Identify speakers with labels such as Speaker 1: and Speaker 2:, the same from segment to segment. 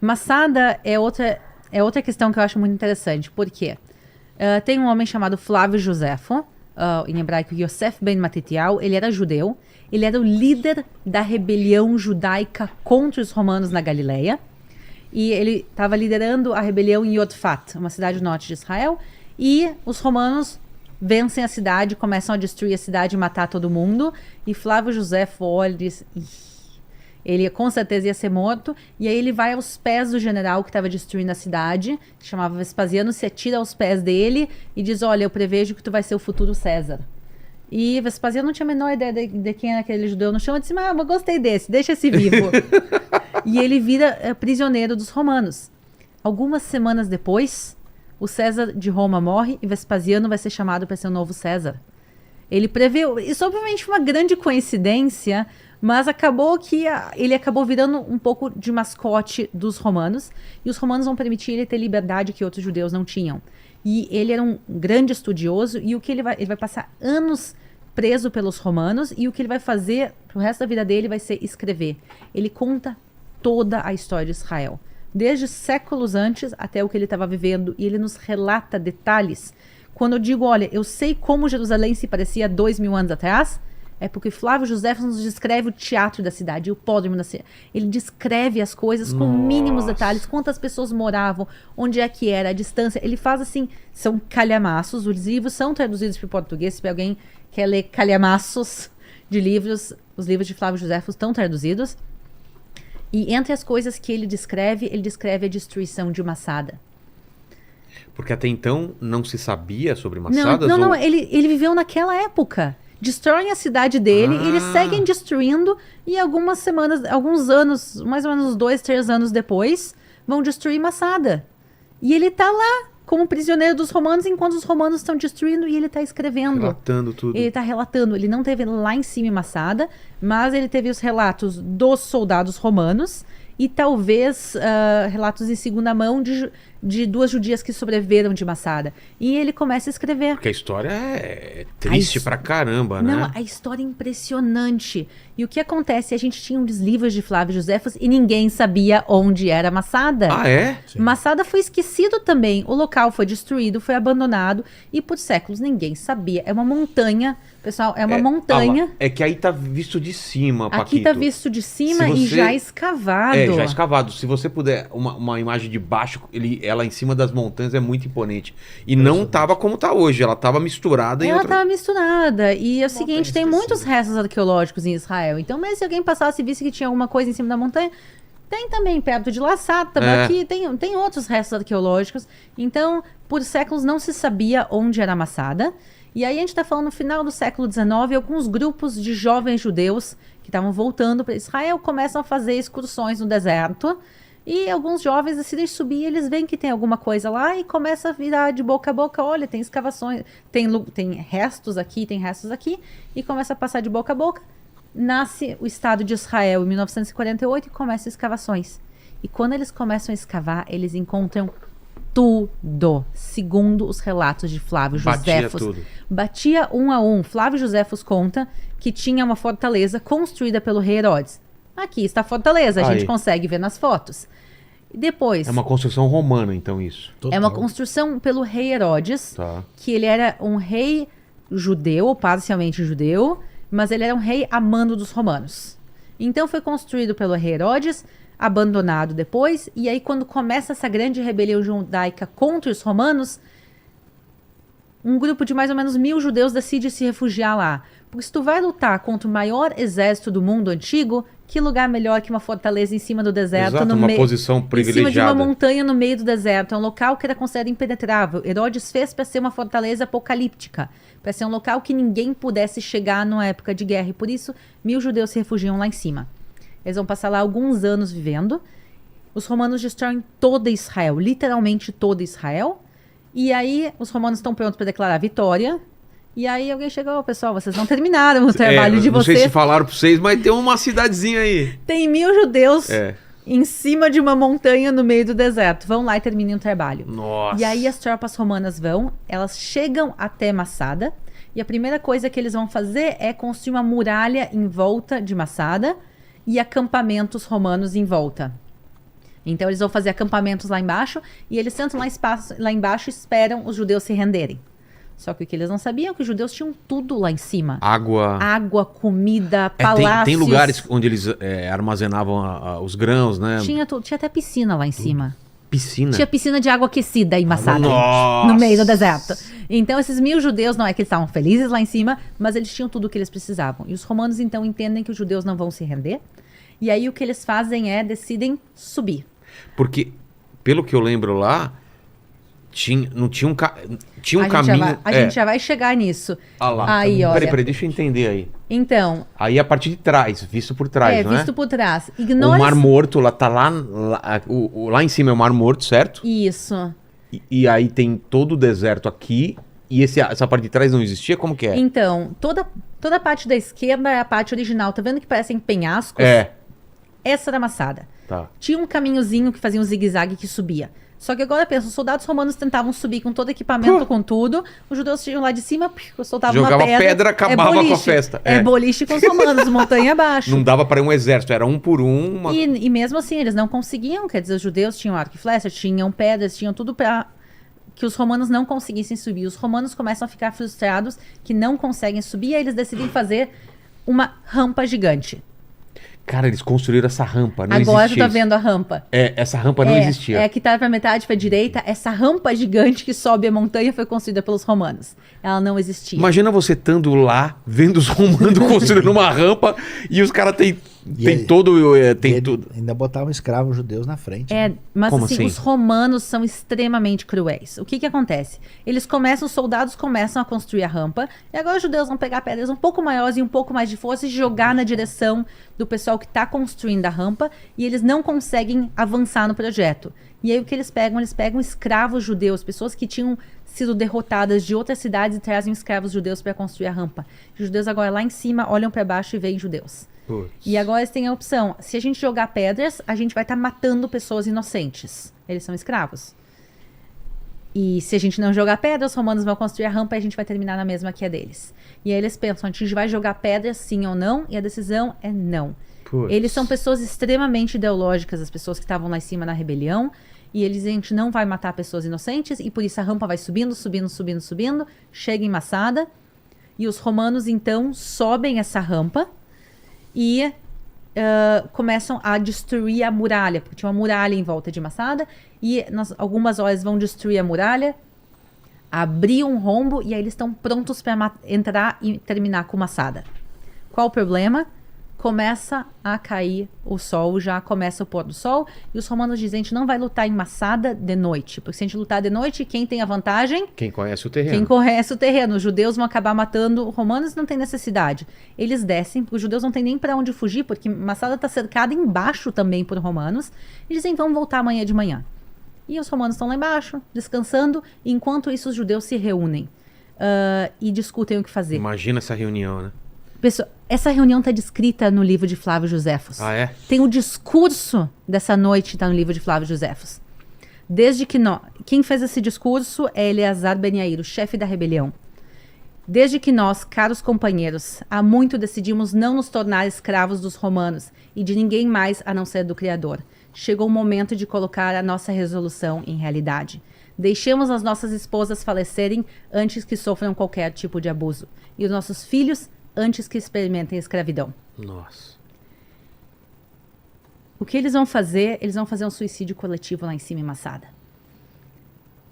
Speaker 1: Massada é outra questão que eu acho muito interessante. Por quê? Tem um homem chamado Flávio Josefo, em hebraico Yosef ben Matitiyahu. Ele era judeu. Ele era o líder da rebelião judaica contra os romanos na Galileia. E ele estava liderando a rebelião em Yodfat, uma cidade do norte de Israel. E os romanos vencem a cidade, começam a destruir a cidade e matar todo mundo. E Flávio Josefo olha e diz... Ele com certeza ia ser morto. E aí ele vai aos pés do general que estava destruindo a cidade, que chamava Vespasiano, se atira aos pés dele e diz, olha, eu prevejo que tu vai ser o futuro César. E Vespasiano não tinha a menor ideia de quem era aquele judeu no chão. Ele disse, mas eu gostei desse, deixa esse vivo. E ele vira prisioneiro dos romanos. Algumas semanas depois, o César de Roma morre e Vespasiano vai ser chamado para ser o novo César. Ele preveu, isso obviamente foi uma grande coincidência, mas acabou que ele acabou virando um pouco de mascote dos romanos, e os romanos vão permitir ele ter liberdade que outros judeus não tinham. E ele era um grande estudioso, e ele vai passar anos preso pelos romanos, e o que ele vai fazer pro resto da vida dele vai ser escrever. Ele conta toda a história de Israel, desde séculos antes até o que ele estava vivendo, e ele nos relata detalhes. Quando eu digo, olha, eu sei como Jerusalém se parecia há 2000 anos atrás, é porque Flávio Josefo nos descreve o teatro da cidade, o hipódromo da cidade. Ele descreve as coisas com mínimos detalhes, quantas pessoas moravam, onde é que era, a distância. Ele faz assim, são calhamaços, os livros são traduzidos para o português, se alguém quer ler calhamaços de livros, os livros de Flávio Josefo estão traduzidos. E entre as coisas que ele descreve a destruição de Massada.
Speaker 2: Porque até então não se sabia sobre Massadas?
Speaker 1: Não, ele viveu naquela época. Destroem a cidade dele, e eles seguem destruindo, e algumas semanas, alguns anos, mais ou menos 2, 3 anos depois, vão destruir Massada. E ele tá lá, como prisioneiro dos romanos, enquanto os romanos estão destruindo, e ele tá escrevendo.
Speaker 2: Relatando tudo.
Speaker 1: Ele tá relatando. Ele não teve lá em cima em Massada, mas ele teve os relatos dos soldados romanos, e talvez relatos em segunda mão de duas judias que sobreviveram de Massada. E ele começa a escrever.
Speaker 2: Porque a história é triste pra caramba, né?
Speaker 1: Não, a história é impressionante. E o que acontece? A gente tinha uns livros de Flávio Josefo e ninguém sabia onde era Massada.
Speaker 2: Ah, é?
Speaker 1: Sim. Massada foi esquecido também. O local foi destruído, foi abandonado. E por séculos ninguém sabia. É uma montanha, pessoal, é uma montanha.
Speaker 2: É que aí tá visto de cima, Paquito.
Speaker 1: Aqui tá visto de cima e já escavado.
Speaker 2: Já escavado. Se você puder, uma imagem de baixo, ela em cima das montanhas é muito imponente. E não tava como tá hoje, ela tava misturada em outra...
Speaker 1: Ela tava misturada. E é o seguinte, tem muitos restos arqueológicos em Israel. Então, mas se alguém passasse e visse que tinha alguma coisa em cima da montanha, tem também perto de Lassata, aqui tem outros restos arqueológicos. Então, por séculos não se sabia onde era Massada. E aí a gente está falando no final do século XIX, alguns grupos de jovens judeus que estavam voltando para Israel começam a fazer excursões no deserto. E alguns jovens decidem subir, eles veem que tem alguma coisa lá e começa a virar de boca a boca. Olha, tem escavações, tem restos aqui, e começa a passar de boca a boca. Nasce o Estado de Israel em 1948 e começam escavações. E quando eles começam a escavar, eles encontram tudo, segundo os relatos de Flávio Josefo. Batia um a um. Flávio Josefo conta que tinha uma fortaleza construída pelo rei Herodes. Aqui está a fortaleza, a gente consegue ver nas fotos. Depois...
Speaker 2: É uma construção romana, então, isso?
Speaker 1: Total. É uma construção pelo rei Herodes, que ele era um rei judeu, parcialmente judeu, mas ele era um rei a mando dos romanos. Então foi construído pelo rei Herodes, abandonado depois, e aí quando começa essa grande rebelião judaica contra os romanos, um grupo de mais ou menos 1000 judeus decide se refugiar lá. Porque se tu vai lutar contra o maior exército do mundo antigo, que lugar melhor que uma fortaleza em cima do deserto?
Speaker 2: Exato, uma posição privilegiada.
Speaker 1: Em cima de uma montanha no meio do deserto. É um local que era considerado impenetrável. Herodes fez para ser uma fortaleza apocalíptica, para ser um local que ninguém pudesse chegar numa época de guerra. E por isso, 1000 judeus se refugiam lá em cima. Eles vão passar lá alguns anos vivendo. Os romanos destroem toda Israel, literalmente toda Israel. E aí, os romanos estão prontos para declarar vitória. E aí alguém chegou, pessoal, vocês não terminaram o trabalho de vocês.
Speaker 2: Não sei se falaram para vocês, mas tem uma cidadezinha aí.
Speaker 1: Tem 1000 judeus em cima de uma montanha no meio do deserto. Vão lá e terminem o trabalho.
Speaker 2: Nossa.
Speaker 1: E aí as tropas romanas elas chegam até Massada. E a primeira coisa que eles vão fazer é construir uma muralha em volta de Massada e acampamentos romanos em volta. Então eles vão fazer acampamentos lá embaixo e eles sentam lá embaixo e esperam os judeus se renderem. Só que o que eles não sabiam é que os judeus tinham tudo lá em cima. Água, comida, palácios.
Speaker 2: Tem lugares onde eles armazenavam os grãos, né?
Speaker 1: Tinha até piscina lá em cima.
Speaker 2: Piscina?
Speaker 1: Tinha piscina de água aquecida e maçada
Speaker 2: Nossa!
Speaker 1: no meio do deserto. Então esses 1000 judeus, não é que eles estavam felizes lá em cima, mas eles tinham tudo o que eles precisavam. E os romanos então entendem que os judeus não vão se render. E aí o que eles fazem decidem subir.
Speaker 2: Porque, pelo que eu lembro lá, não tinha tinha um caminho...
Speaker 1: A gente já vai chegar nisso.
Speaker 2: Ah lá.
Speaker 1: Aí, olha.
Speaker 2: Peraí, deixa eu entender aí.
Speaker 1: Então...
Speaker 2: Aí a partir de trás, visto por trás, não é?
Speaker 1: visto por trás.
Speaker 2: O Mar Morto, lá tá lá em cima é o Mar Morto, certo?
Speaker 1: Isso.
Speaker 2: E aí tem todo o deserto aqui, e essa parte de trás não existia? Como que é?
Speaker 1: Então, toda a parte da esquerda é a parte original. Tá vendo que parecem penhascos? Essa era a maçada.
Speaker 2: Tá.
Speaker 1: Tinha um caminhozinho que fazia um zigue-zague que subia. Só que agora pensa, os soldados romanos tentavam subir com todo equipamento, com tudo. Os judeus tinham lá de cima, soltavam
Speaker 2: jogava
Speaker 1: uma pedra.
Speaker 2: Acabava com a festa.
Speaker 1: É boliche com os romanos, montanha abaixo.
Speaker 2: Não dava para um exército, era um por um.
Speaker 1: E mesmo assim, eles não conseguiam. Quer dizer, os judeus tinham arco e flecha, tinham pedras, tinham tudo para que os romanos não conseguissem subir. Os romanos começam a ficar frustrados que não conseguem subir, e aí eles decidem fazer uma rampa gigante.
Speaker 2: Cara, eles construíram essa rampa, não
Speaker 1: Agora
Speaker 2: existia.
Speaker 1: tu tá vendo a rampa.
Speaker 2: Essa rampa não existia.
Speaker 1: É que tá pra metade, pra direita. Essa rampa gigante que sobe a montanha foi construída pelos romanos. Ela não existia.
Speaker 2: Imagina você estando lá, vendo os romanos construindo uma rampa e os caras têm tudo.
Speaker 3: Ainda botavam escravos judeus na frente.
Speaker 1: Mas
Speaker 2: Como
Speaker 1: assim, os romanos são extremamente cruéis. O que acontece? Os soldados começam a construir a rampa, e agora os judeus vão pegar pedras um pouco maiores e um pouco mais de força e jogar na direção do pessoal que está construindo a rampa, e eles não conseguem avançar no projeto. E aí o que eles pegam? Eles pegam escravos judeus, pessoas que tinham sido derrotadas de outras cidades, e trazem escravos judeus para construir a rampa. Os judeus agora lá em cima olham para baixo e veem judeus. E agora eles têm a opção: se a gente jogar pedras, a gente vai estar matando pessoas inocentes. Eles são escravos. E se a gente não jogar pedras, os romanos vão construir a rampa e a gente vai terminar na mesma que a deles. E aí eles pensam: a gente vai jogar pedras, sim ou não? E a decisão é não. Eles são pessoas extremamente ideológicas, as pessoas que estavam lá em cima na rebelião. E eles dizem: a gente não vai matar pessoas inocentes, e por isso a rampa vai subindo, chega em Massada. E os romanos então sobem essa rampa e começam a destruir a muralha, porque tinha uma muralha em volta de Massada, e algumas horas vão destruir a muralha, abrir um rombo, e aí eles estão prontos para entrar e terminar com Massada. Qual o problema? Começa a cair o sol, já começa o pôr do sol, e os romanos dizem: a gente não vai lutar em Massada de noite, porque se a gente lutar de noite, quem tem a vantagem?
Speaker 2: Quem conhece o terreno.
Speaker 1: Quem conhece o terreno. Os judeus vão acabar matando os romanos, não tem necessidade. Eles descem, porque os judeus não tem nem para onde fugir, porque Massada está cercada embaixo também por romanos, e dizem: vamos voltar amanhã de manhã. E os romanos estão lá embaixo, descansando, e enquanto isso os judeus se reúnem e discutem o que fazer.
Speaker 2: Imagina essa reunião, né?
Speaker 1: Pessoal, essa reunião está descrita no livro de Flávio Josefos.
Speaker 2: Ah, é?
Speaker 1: Tem o discurso dessa noite, está no livro de Flávio Josefos. Quem fez esse discurso é Eleazar Ben Yair, o chefe da rebelião. Desde que nós, caros companheiros, há muito decidimos não nos tornar escravos dos romanos e de ninguém mais a não ser do Criador, chegou o momento de colocar a nossa resolução em realidade. Deixemos as nossas esposas falecerem antes que sofram qualquer tipo de abuso, e os nossos filhos antes que experimentem a escravidão.
Speaker 2: Nossa.
Speaker 1: O que eles vão fazer? Eles vão fazer um suicídio coletivo lá em cima em Massada.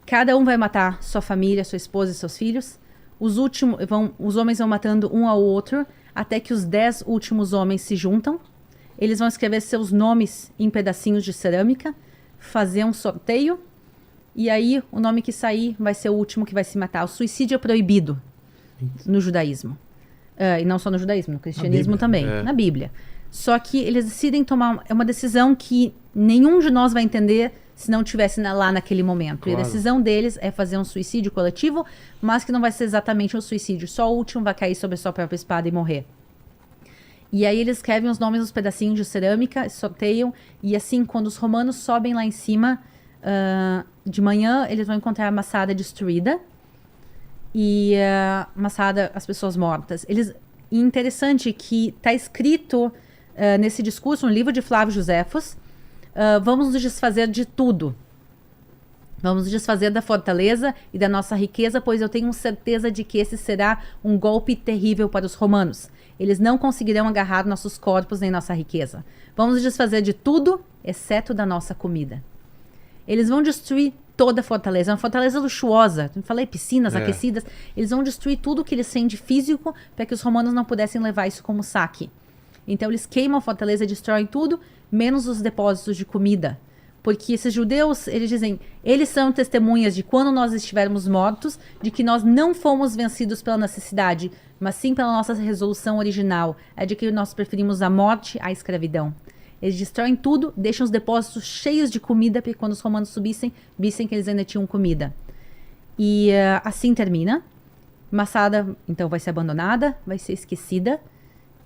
Speaker 1: Cada um vai matar sua família, sua esposa e seus filhos. Os homens vão matando um ao outro, até que os 10 últimos homens se juntam. Eles vão escrever seus nomes em pedacinhos de cerâmica, fazer um sorteio, e aí o nome que sair vai ser o último que vai se matar. O suicídio é proibido no judaísmo. E não só no judaísmo, no cristianismo também, na Bíblia. Só que eles decidem tomar uma decisão que nenhum de nós vai entender se não estivesse lá naquele momento. Claro. E a decisão deles é fazer um suicídio coletivo, mas que não vai ser exatamente um suicídio. Só o último vai cair sobre a sua própria espada e morrer. E aí eles escrevem os nomes nos pedacinhos de cerâmica, sorteiam, e assim, quando os romanos sobem lá em cima, de manhã, eles vão encontrar a Massada destruída, e Massada, as pessoas mortas. E interessante que está escrito nesse discurso, no livro de Flávio Josefos, vamos nos desfazer de tudo. Vamos nos desfazer da fortaleza e da nossa riqueza, pois eu tenho certeza de que esse será um golpe terrível para os romanos. Eles não conseguirão agarrar nossos corpos nem nossa riqueza. Vamos nos desfazer de tudo, exceto da nossa comida. Eles vão destruir toda a fortaleza. É uma fortaleza luxuosa. Eu falei, piscinas aquecidas. Eles vão destruir tudo que eles têm de físico para que os romanos não pudessem levar isso como saque. Então eles queimam a fortaleza e destroem tudo, menos os depósitos de comida. Porque esses judeus, eles dizem, eles são testemunhas de quando nós estivermos mortos, de que nós não fomos vencidos pela necessidade, mas sim pela nossa resolução original, é de que nós preferimos a morte à escravidão. Eles destroem tudo, deixam os depósitos cheios de comida, para que quando os romanos subissem, vissem que eles ainda tinham comida. E assim termina. Massada, então, vai ser abandonada, vai ser esquecida.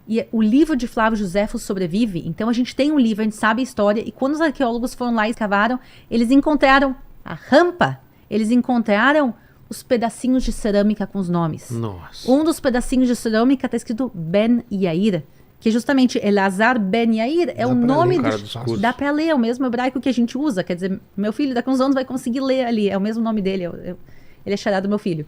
Speaker 1: E o livro de Flávio Josefo sobrevive. Então a gente tem um livro, a gente sabe a história. E quando os arqueólogos foram lá e escavaram, eles encontraram a rampa. Eles encontraram os pedacinhos de cerâmica com os nomes.
Speaker 2: Nossa.
Speaker 1: Um dos pedacinhos de cerâmica está escrito Ben Yair, que justamente Elazar Ben Yair é o nome dá para ler, é o mesmo hebraico que a gente usa. Quer dizer, meu filho daqui a uns anos vai conseguir ler ali. É o mesmo nome dele. Ele é xará do meu filho.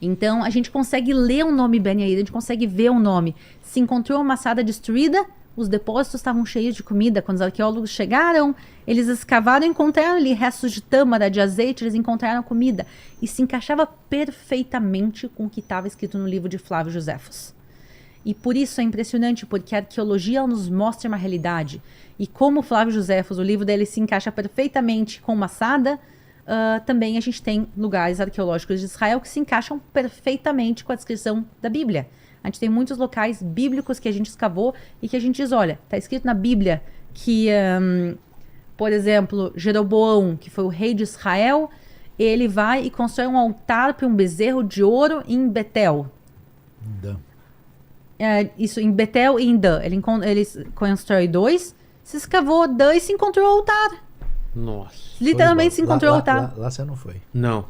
Speaker 1: Então, a gente consegue ler o nome Ben Yair, a gente consegue ver o nome. Se encontrou uma Massada destruída, os depósitos estavam cheios de comida. Quando os arqueólogos chegaram, eles escavaram e encontraram ali restos de tâmara, de azeite, eles encontraram comida. E se encaixava perfeitamente com o que estava escrito no livro de Flávio Josefos. E por isso é impressionante, porque a arqueologia nos mostra uma realidade. E como Flávio Josefos, o livro dele se encaixa perfeitamente com Massada, também a gente tem lugares arqueológicos de Israel que se encaixam perfeitamente com a descrição da Bíblia. A gente tem muitos locais bíblicos que a gente escavou e que a gente diz, olha, está escrito na Bíblia que, por exemplo, Jeroboão, que foi o rei de Israel, ele vai e constrói um altar para um bezerro de ouro em Betel. Isso, em Betel e em Dan. Ele constrói 2, se escavou Dan e se encontrou o altar.
Speaker 2: Nossa.
Speaker 1: Literalmente se encontrou o altar.
Speaker 3: Lá você não foi.
Speaker 2: Não.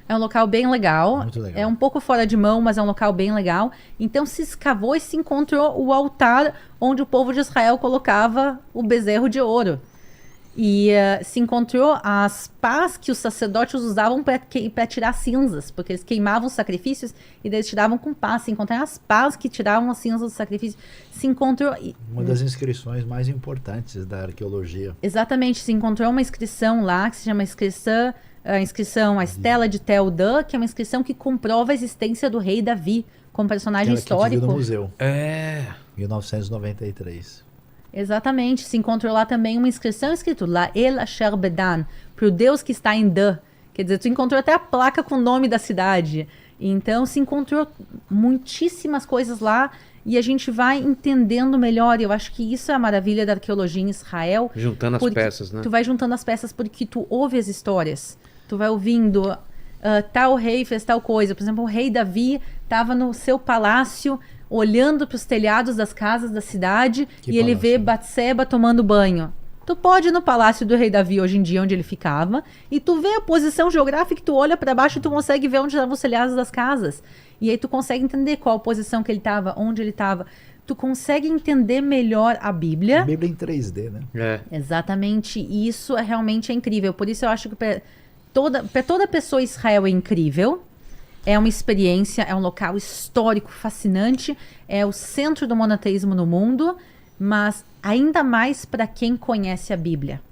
Speaker 1: É um local bem legal.
Speaker 3: Muito legal.
Speaker 1: É um pouco fora de mão, mas é um local bem legal. Então se escavou e se encontrou o altar onde o povo de Israel colocava o bezerro de ouro. E se encontrou as pás que os sacerdotes usavam para tirar cinzas, porque eles queimavam os sacrifícios e eles tiravam com pás. Se encontraram as pás que tiravam as cinzas do sacrifício. Se encontrou...
Speaker 3: Uma das inscrições mais importantes da arqueologia.
Speaker 1: Exatamente. Se encontrou uma inscrição lá que se chama a Estela de Tel Dan, que é uma inscrição que comprova a existência do rei Davi como personagem histórico.
Speaker 3: Que no museu. 1993.
Speaker 1: Exatamente, se encontrou lá também uma inscrição escrito lá El Asher Bedan, para o Deus que está em Dan. Quer dizer, tu encontrou até a placa com o nome da cidade. Então se encontrou muitíssimas coisas lá e a gente vai entendendo melhor. Eu acho que isso é a maravilha da arqueologia em Israel.
Speaker 2: Juntando as peças, né?
Speaker 1: Tu vai juntando as peças porque tu ouve as histórias. Tu vai ouvindo, tal rei fez tal coisa. Por exemplo, o rei Davi estava no seu palácio olhando para os telhados das casas da cidade e ele vê Batseba tomando banho. Tu pode ir no palácio do rei Davi hoje em dia, onde ele ficava, e tu vê a posição geográfica, que tu olha para baixo e tu consegue ver onde estavam os telhados das casas. E aí tu consegue entender qual a posição que ele estava, onde ele estava. Tu consegue entender melhor a Bíblia.
Speaker 3: A Bíblia em 3D, né?
Speaker 1: Exatamente. E isso realmente é incrível. Por isso eu acho que para toda pessoa Israel é incrível. É uma experiência, é um local histórico fascinante, é o centro do monoteísmo no mundo, mas ainda mais para quem conhece a Bíblia.